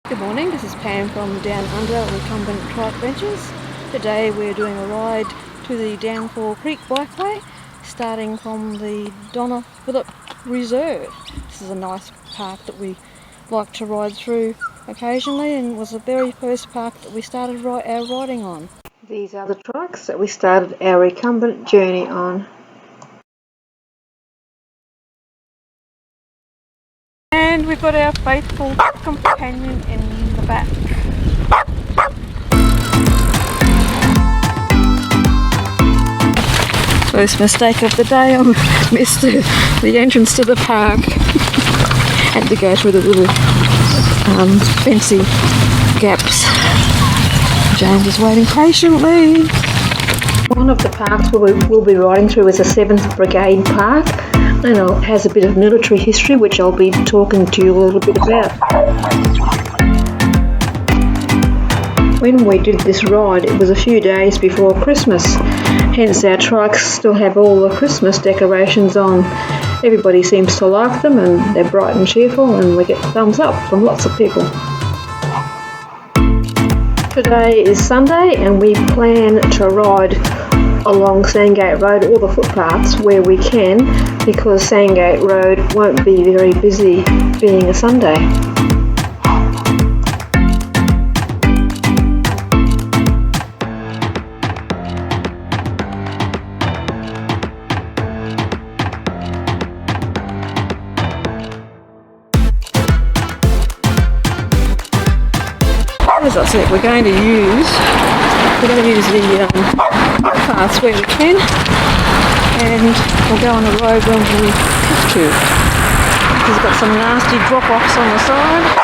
Good morning, this is Pam from Down Under Recumbent Trike Ventures. Today we're doing a ride to the Downfall Creek Bikeway, starting from the Donna Phillip Reserve. This is a nice park that we like to ride through occasionally, and was the very first park that we started our riding on. These are the trikes that we started our recumbent journey on. And we've got our faithful companion in the back. First mistake of the day, I missed the entrance to the park. Had to go through the little fancy gaps. James is waiting patiently. One of the parks we'll be riding through is the 7th Brigade Park, and it has a bit of military history which I'll be talking to you a little bit about. When we did this ride, it was a few days before Christmas, hence our trikes still have all the Christmas decorations on. Everybody seems to like them and they're bright and cheerful, and we get thumbs up from lots of people. Today is Sunday and we plan to ride along Sandgate Rd, all the footpaths where we can, because Sandgate Rd won't be very busy being a Sunday. As I said, we're going to use the paths where we can, and we'll go on the road when we have to. It's got some nasty drop-offs on the side.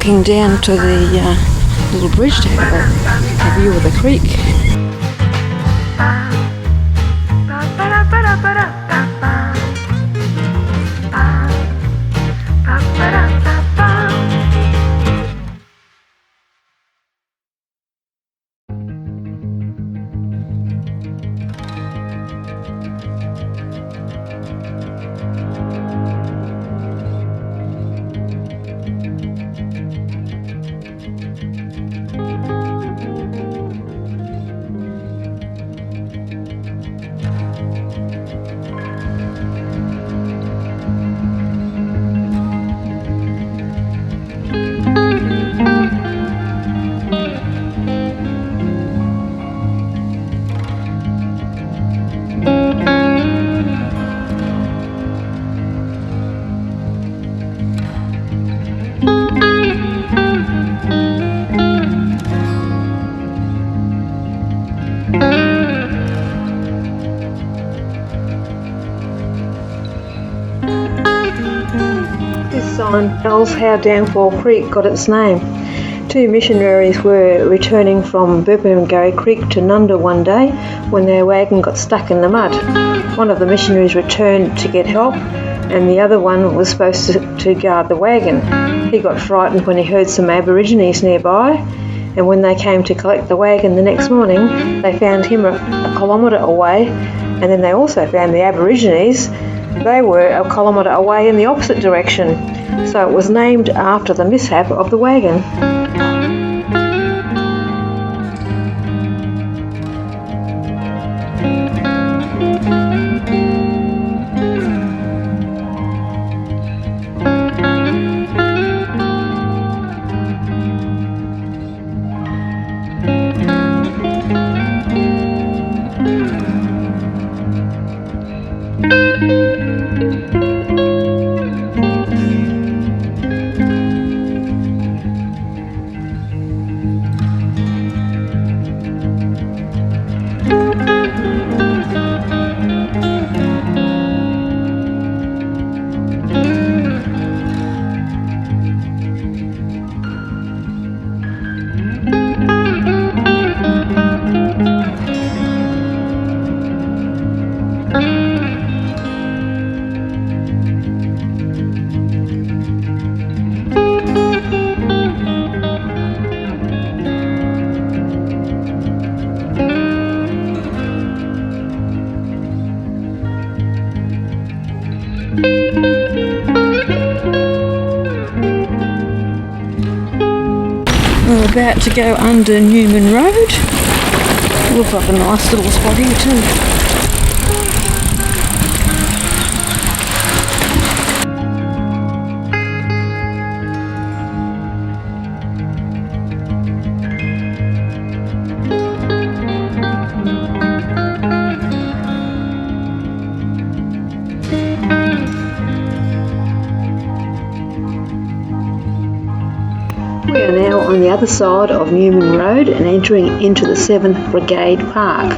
walking down to the little bridge to have a view of the creek. This sign tells how Downfall Creek got its name. Two missionaries were returning from Brigade Creek to Nudgee one day when their wagon got stuck in the mud. One of the missionaries returned to get help, and the other one was supposed to guard the wagon. He got frightened when he heard some Aborigines nearby, and when they came to collect the wagon the next morning, they found him a kilometre away, and then they also found the Aborigines. They were a kilometre away in the opposite direction, so it was named after the mishap of the wagon. We're about to go under Newman Road. Looks like a nice little spot here too. We are now on the other side of Newman Road and entering into the 7th Brigade Park.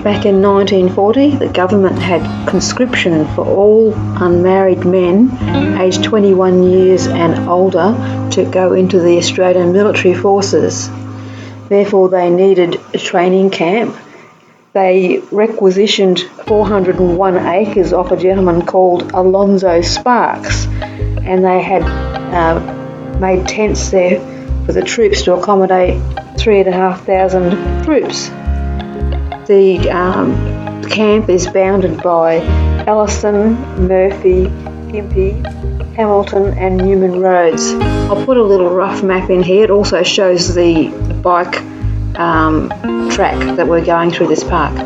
Back in 1940, the government had conscription for all unmarried men aged 21 years and older to go into the Australian military forces. Therefore, they needed a training camp. They requisitioned 401 acres off a gentleman called Alonzo Sparks, and they had made tents there for the troops to accommodate 3,500 troops. The camp is bounded by Ellison, Murphy, Gympie, Hamilton and Newman Roads. I'll put a little rough map in here. It also shows the bike track that we're going through this park.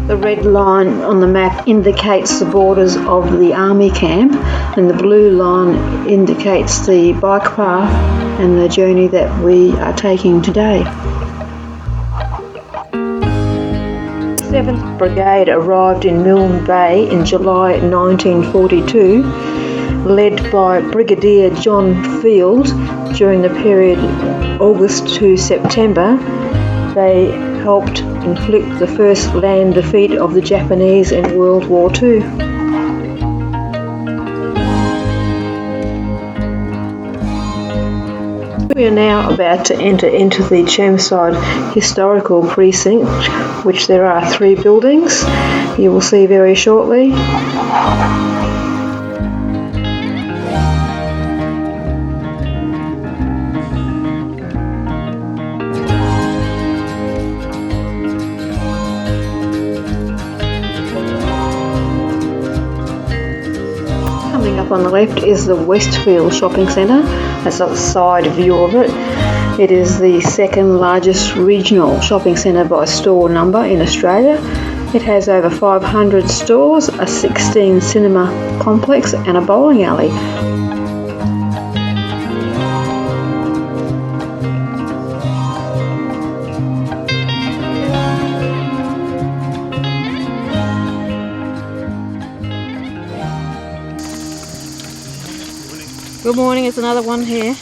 The red line on the map indicates the borders of the army camp, and the blue line indicates the bike path and the journey that we are taking today. 7th Brigade arrived in Milne Bay in July 1942, led by Brigadier John Field. During the period August to September, they helped inflict the first land defeat of the Japanese in World War II. We are now about to enter into the Chermside Historical Precinct, which there are 3 buildings. You will see very shortly. Coming up on the left is the Westfield shopping centre. That's a side view of it. It is the 2nd largest regional shopping centre by store number in Australia. It has over 500 stores, a 16 cinema complex and a bowling alley. Good morning, it's another one here.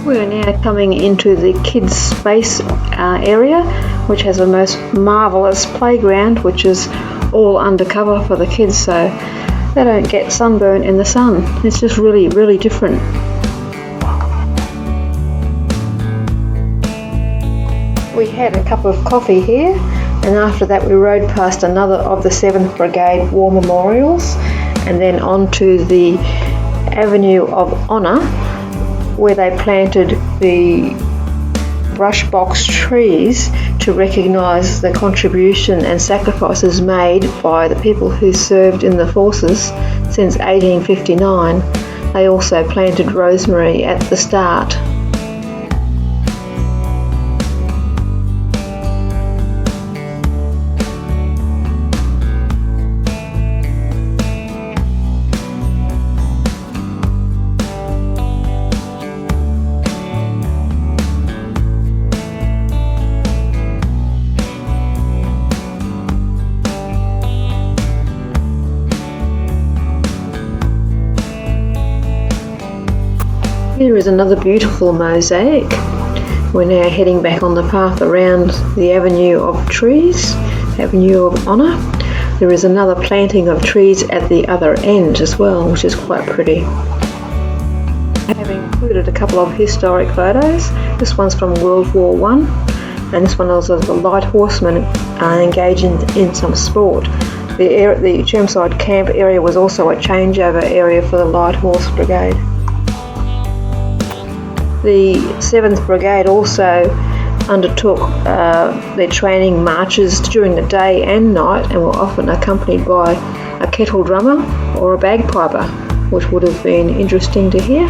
We are now coming into the Kidspace area, which has a most marvellous playground, which is all undercover for the kids, so they don't get sunburn in the sun. It's just really, really different. We had a cup of coffee here, and after that we rode past another of the 7th Brigade War Memorials, and then onto the Avenue of Honour, where they planted the brush box trees to recognise the contribution and sacrifices made by the people who served in the forces since 1859. They also planted rosemary at the start. Here is another beautiful mosaic. We're now heading back on the path around the Avenue of Trees, Avenue of Honour. There is another planting of trees at the other end as well, which is quite pretty. I have included a couple of historic photos. This one's from World War I, and this one is of the light horsemen engaging in some sport. The Chermside camp area was also a changeover area for the Light Horse Brigade. The 7th Brigade also undertook their training marches during the day and night, and were often accompanied by a kettle drummer or a bagpiper, which would have been interesting to hear.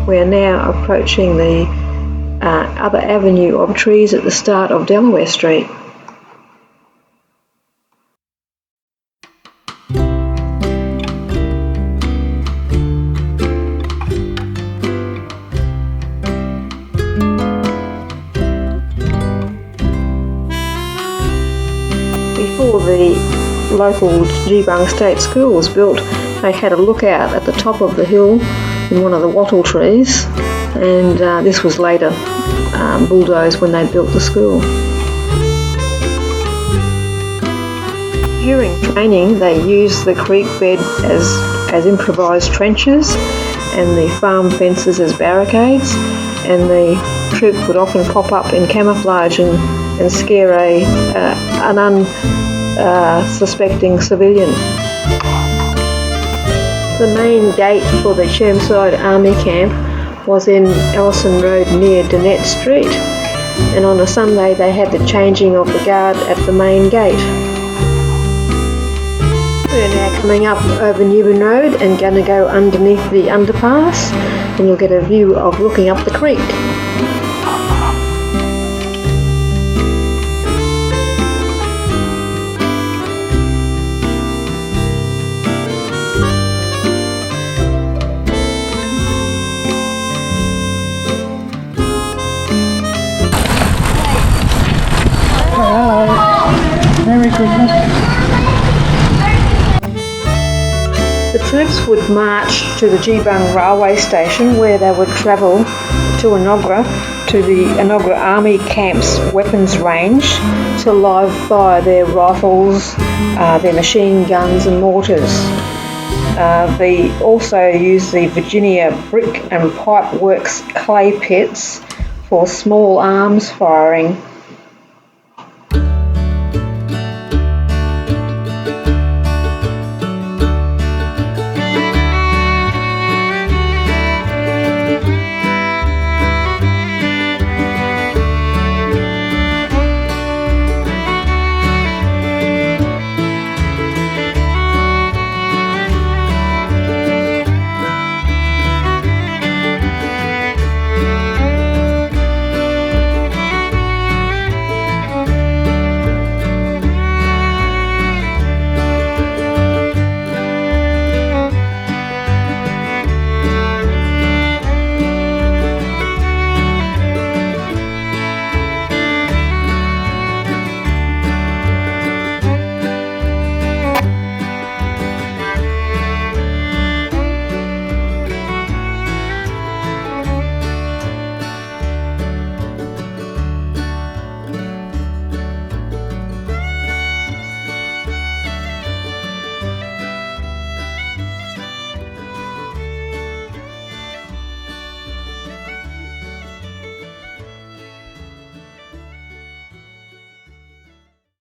We are now approaching the other avenue of trees at the start of Delaware Street. Before the local Geebung State School was built, they had a lookout at the top of the hill in one of the wattle trees, and this was later bulldozed when they built the school. During training, they used the creek bed as improvised trenches and the farm fences as barricades, and the troop would often pop up in camouflage and scare an unsuspecting civilian. The main gate for the Chermside Army Camp was in Ellison Road near Danette Street, and on a Sunday they had the changing of the guard at the main gate. We're now coming up over Newman Road and going to go underneath the underpass, and you'll get a view of looking up the creek. Merry Christmas. The troops would march to the Geebung railway station, where they would travel to Enoggera to to the Enoggera Army Camp's weapons range to live fire their rifles, their machine guns and mortars. They also use the Virginia Brick and Pipe Works clay pits for small arms firing